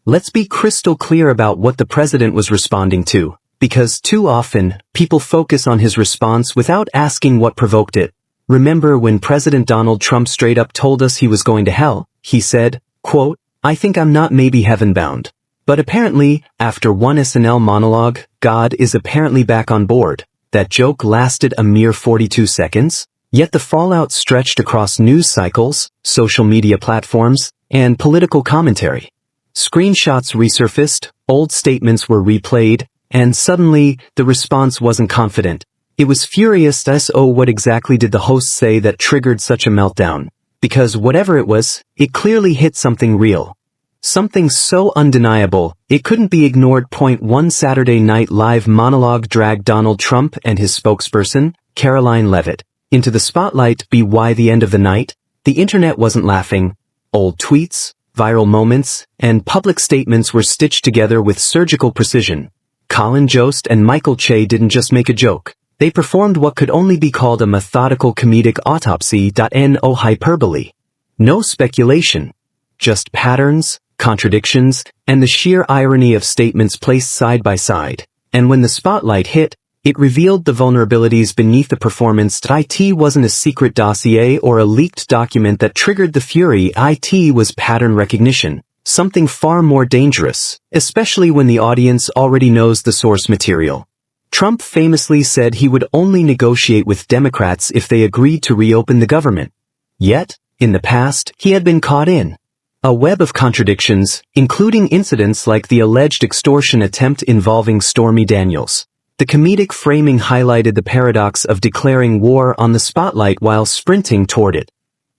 Let's be crystal clear about what the president was responding to, because too often, people focus on his response without asking what provoked it. Remember when President Donald Trump straight up told us he was going to hell? He said, quote, "I think I'm not maybe heaven-bound." But apparently, after one SNL monologue, God is apparently back on board. That joke lasted a mere 42 seconds, yet the fallout stretched across news cycles, social media platforms, and political commentary. Screenshots resurfaced, old statements were replayed, and suddenly, the response wasn't confident. It was furious as oh what exactly did the host say that triggered such a meltdown? Because whatever it was, it clearly hit something real. Something so undeniable, it couldn't be ignored. One Saturday Night Live monologue dragged Donald Trump and his spokesperson, Caroline Leavitt, into the spotlight. Why the end of the night? The internet wasn't laughing. Old tweets, viral moments, and public statements were stitched together with surgical precision. Colin Jost and Michael Che didn't just make a joke. They performed what could only be called a methodical comedic autopsy. No hyperbole. No speculation. Just patterns, contradictions, and the sheer irony of statements placed side by side. And when the spotlight hit, it revealed the vulnerabilities beneath the performance. It wasn't a secret dossier or a leaked document that triggered the fury. It was pattern recognition. Something far more dangerous, especially when the audience already knows the source material. Trump famously said he would only negotiate with Democrats if they agreed to reopen the government. Yet, in the past, he had been caught in a web of contradictions, including incidents like the alleged extortion attempt involving Stormy Daniels. The comedic framing highlighted the paradox of declaring war on the spotlight while sprinting toward it.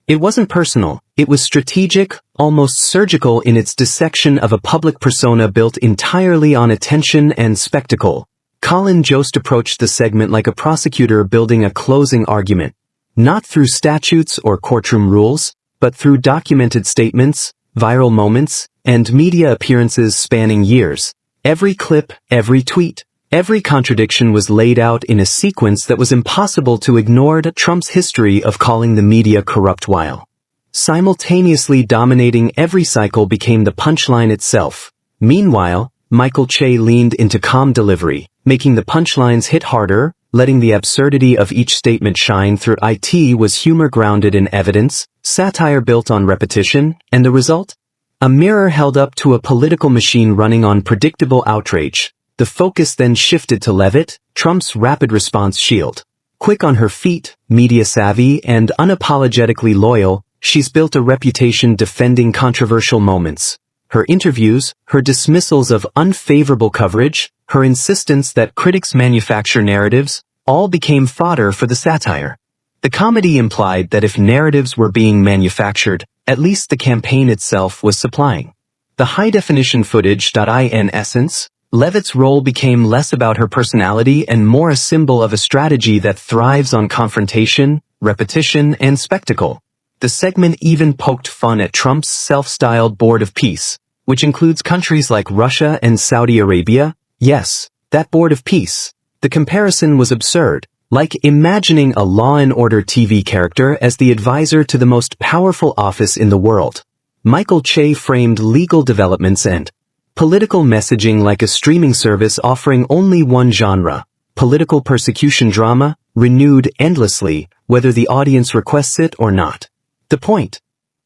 It wasn't personal, it was strategic, almost surgical in its dissection of a public persona built entirely on attention and spectacle. Colin Jost approached the segment like a prosecutor building a closing argument. Not through statutes or courtroom rules, but through documented statements, viral moments, and media appearances spanning years. Every clip, every tweet, every contradiction was laid out in a sequence that was impossible to ignore. Trump's history of calling the media corrupt while simultaneously dominating every cycle became the punchline itself. Meanwhile, Michael Che leaned into calm delivery, making the punchlines hit harder, letting the absurdity of each statement shine through. It was humor grounded in evidence, satire built on repetition, and the result? A mirror held up to a political machine running on predictable outrage. The focus then shifted to Leavitt, Trump's rapid response shield. Quick on her feet, media savvy, and unapologetically loyal, she's built a reputation defending controversial moments. Her interviews, her dismissals of unfavorable coverage, her insistence that critics manufacture narratives, all became fodder for the satire. The comedy implied that if narratives were being manufactured, at least the campaign itself was supplying the high-definition footage. In essence, Leavitt's role became less about her personality and more a symbol of a strategy that thrives on confrontation, repetition, and spectacle. The segment even poked fun at Trump's self-styled Board of Peace, which includes countries like Russia and Saudi Arabia. Yes, that Board of Peace. The comparison was absurd, like imagining a Law and Order TV character as the advisor to the most powerful office in the world. Michael Che framed legal developments and political messaging like a streaming service offering only one genre, political persecution drama, renewed endlessly, whether the audience requests it or not. The point?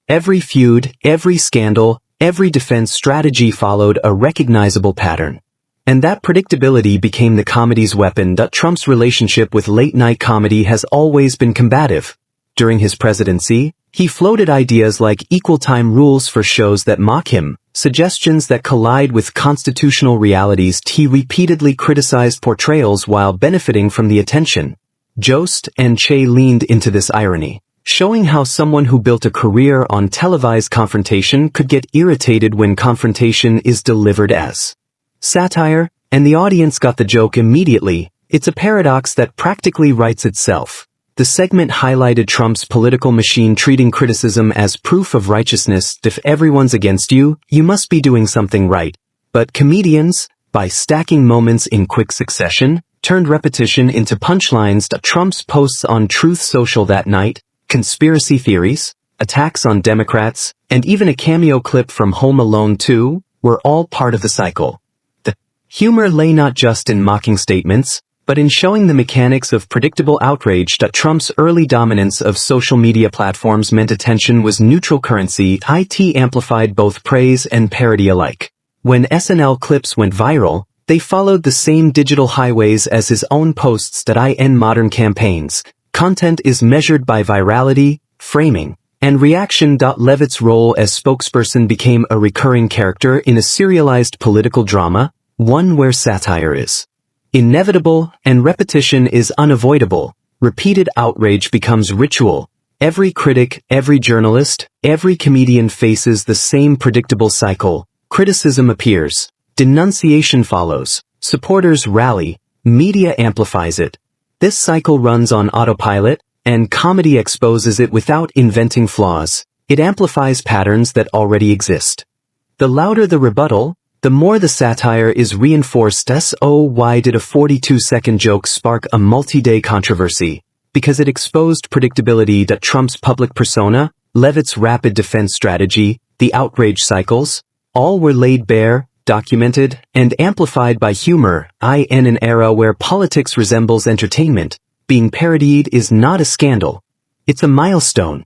Every feud, every scandal, every defense strategy followed a recognizable pattern. And that predictability became the comedy's weapon. Trump's relationship with late-night comedy has always been combative. During his presidency, he floated ideas like equal time rules for shows that mock him, suggestions that collide with constitutional realities. He repeatedly criticized portrayals while benefiting from the attention. Jost and Che leaned into this irony, showing how someone who built a career on televised confrontation could get irritated when confrontation is delivered as satire, and the audience got the joke immediately. It's a paradox that practically writes itself. The segment highlighted Trump's political machine treating criticism as proof of righteousness. If everyone's against you, you must be doing something right. But comedians, by stacking moments in quick succession, turned repetition into punchlines. Trump's posts on Truth Social that night, conspiracy theories, attacks on Democrats, and even a cameo clip from Home Alone 2, were all part of the cycle. The humor lay not just in mocking statements, but in showing the mechanics of predictable outrage. Trump's early dominance of social media platforms meant attention was neutral currency. It amplified both praise and parody alike. When SNL clips went viral, they followed the same digital highways as his own posts. In modern campaigns, content is measured by virality, framing, and reaction. Levitt's role as spokesperson became a recurring character in a serialized political drama, one where satire is inevitable and repetition is unavoidable. Repeated outrage becomes ritual. Every critic, every journalist, every comedian faces the same predictable cycle. Criticism appears, denunciation follows, supporters rally, media amplifies it. This cycle runs on autopilot, and comedy exposes it without inventing flaws. It amplifies patterns that already exist. The louder the rebuttal, the more the satire is reinforced. So why did a 42-second joke spark a multi-day controversy? Because it exposed predictability. Trump's public persona, Levitt's rapid defense strategy, the outrage cycles, all were laid bare, documented, and amplified by humor. In an era where politics resembles entertainment, being parodied is not a scandal. It's a milestone.